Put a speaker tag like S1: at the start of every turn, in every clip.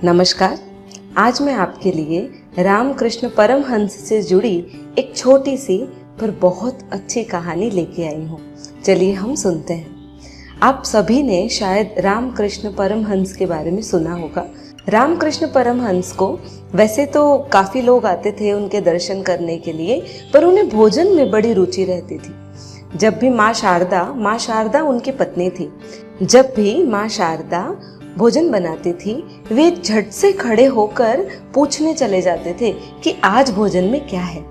S1: नमस्कार। आज मैं आपके लिए रामकृष्ण परमहंस से जुड़ी एक छोटी सी पर बहुत अच्छी कहानी लेके आई हूँ। चलिए हम सुनते हैं। आप सभी ने शायद रामकृष्ण परमहंस के बारे में सुना होगा। रामकृष्ण परमहंस को वैसे तो काफ़ी लोग आते थे उनके दर्शन करने के लिए, पर उन्हें भोजन में बड़ी रुचि रहती थी। जब भी माँ शारदा उनकी पत्नी थी, जब भी माँ शारदा भोजन बनाती थी, वे झट से खड़े होकर पूछने चले जाते थे कि आज भोजन में क्या है।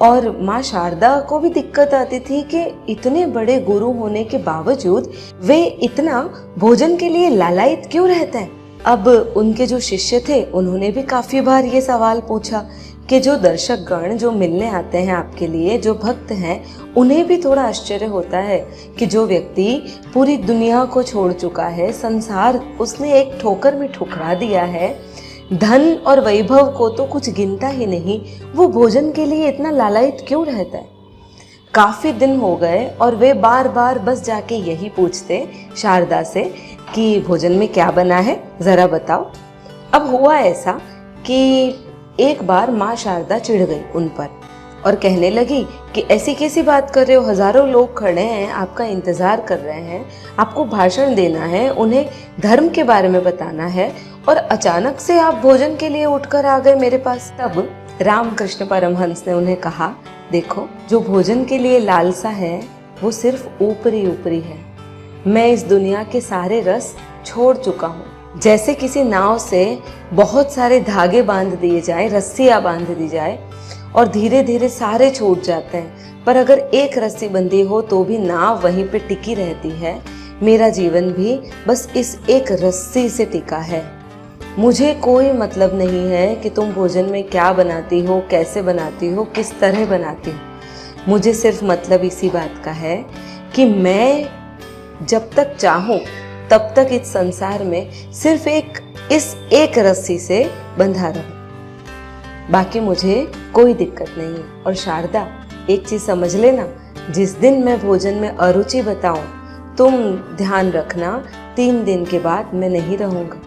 S1: और माँ शारदा को भी दिक्कत आती थी कि इतने बड़े गुरु होने के बावजूद वे इतना भोजन के लिए लालायित क्यों रहते हैं। अब उनके जो शिष्य थे उन्होंने भी काफी बार ये सवाल पूछा कि जो दर्शक गण जो मिलने आते हैं आपके लिए, जो भक्त हैं, उन्हें भी थोड़ा आश्चर्य होता है कि जो व्यक्ति पूरी दुनिया को छोड़ चुका है, संसार उसने एक ठोकर में ठुकरा दिया है, धन और वैभव को तो कुछ गिनता ही नहीं, वो भोजन के लिए इतना लालायित क्यों रहता है। काफी दिन हो गए और वे बार बार बस जाके यही पूछते शारदा से कि भोजन में क्या बना है, जरा बताओ। अब हुआ ऐसा कि एक बार माँ शारदा चिढ़ गई उन पर और कहने लगी कि ऐसी कैसी बात कर रहे हो, हजारों लोग खड़े हैं, आपका इंतजार कर रहे हैं, आपको भाषण देना है, उन्हें धर्म के बारे में बताना है, और अचानक से आप भोजन के लिए उठकर आ गए मेरे पास। तब रामकृष्ण परमहंस ने उन्हें कहा, देखो, जो भोजन के लिए लालसा है वो सिर्फ ऊपरी ऊपरी है। मैं इस दुनिया के सारे रस छोड़ चुका हूँ। जैसे किसी नाव से बहुत सारे धागे बांध दिए जाए, रस्सियाँ बांध दी जाए और धीरे धीरे सारे छूट जाते हैं, पर अगर एक रस्सी बंधी हो तो भी नाव वहीं पे टिकी रहती है। मेरा जीवन भी बस इस एक रस्सी से टिका है। मुझे कोई मतलब नहीं है कि तुम भोजन में क्या बनाती हो, कैसे बनाती हो, किस तरह बनाती हो। मुझे सिर्फ मतलब इसी बात का है कि मैं जब तक चाहूँ तब तक इस संसार में सिर्फ इस एक रस्सी से बंधा रहूं। बाकी मुझे कोई दिक्कत नहीं है। और शारदा, एक चीज समझ लेना, जिस दिन मैं भोजन में अरुचि बताऊं, तुम ध्यान रखना, 3 दिन के बाद मैं नहीं रहूंगा।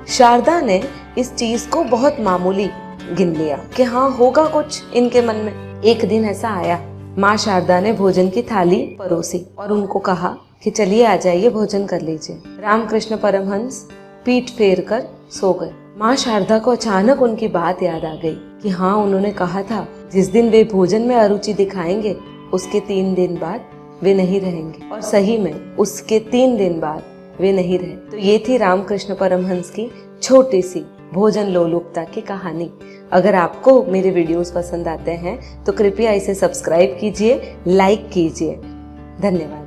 S1: शारदा ने इस चीज को बहुत मामूली गिन लिया कि हाँ, होगा कुछ इनके मन में। एक दिन ऐसा आया, माँ शारदा ने भोजन की थाली परोसी और उनको कहा कि चलिए आ जाइए, भोजन कर लीजिए। रामकृष्ण परमहंस पीठ फेर कर सो गए। माँ शारदा को अचानक उनकी बात याद आ गई कि हाँ, उन्होंने कहा था जिस दिन वे भोजन में अरुचि दिखाएंगे उसके 3 दिन बाद वे नहीं रहेंगे। और सही में उसके 3 दिन बाद वे नहीं रहे। तो ये थी रामकृष्ण परमहंस की छोटी सी भोजन लोलुपता की कहानी। अगर आपको मेरे वीडियोस पसंद आते हैं तो कृपया इसे सब्सक्राइब कीजिए, लाइक कीजिए। धन्यवाद।